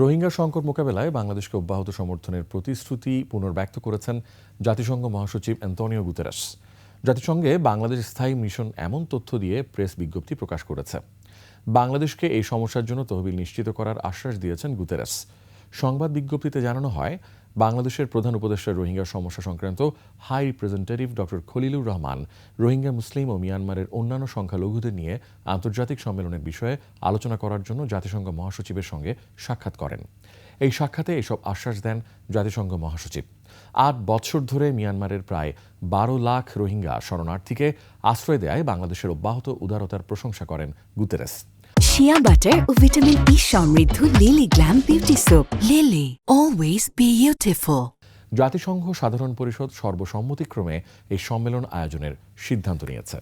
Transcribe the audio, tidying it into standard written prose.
রোহিঙ্গা সংকট মোকাবেলায় বাংলাদেশকে অব্যাহত সমর্থনের প্রতিশ্রুতি পুনর্ব্যক্ত করেছেন জাতিসংঘ মহাসচিব অ্যান্তোনিও গুতেরেস। জাতিসংঘে বাংলাদেশ স্থায়ী মিশন এমন তথ্য দিয়ে প্রেস বিজ্ঞপ্তি প্রকাশ করেছে। বাংলাদেশকে এই সমস্যার জন্য তহবিল নিশ্চিত করার আশ্বাস দিয়েছেন গুতেরেস। সংবাদ বিজ্ঞপ্তিতে জানানো হয়, বাংলাদেশের প্রধান উপদেষ্টা রোহিঙ্গা সমস্যা সংক্রান্ত high representative doctor Khalilur Rahman Rohingya মুসলিম ও মিয়ানমারের অন্যান্য সংখ্যালঘুদের নিয়ে আন্তর্জাতিক সম্মেলনের বিষয়ে আলোচনা করার জন্য জাতিসংঘ মহাসচিবের সঙ্গে সাক্ষাৎ করেন। এই সাক্ষাতে এসব আশ্বাস দেন জাতিসংঘ মহাসচিব। ৮ বছর ধরে মিয়ানমারের প্রায় ১২ লাখ রোহিঙ্গা শরণার্থীকে আশ্রয় দেয় বাংলাদেশের অব্যাহত উদারতার প্রশংসা করেন গুতেরেস। শিয়া বাটার ও ভিটামিন ই সমৃদ্ধ lily glam beauty soap. Lily, always beautiful. জাতিসংঘ সাধারণ পরিষদ সর্বসম্মতিক্রমে এই সম্মেলন আয়োজনের সিদ্ধান্ত নিয়েছে।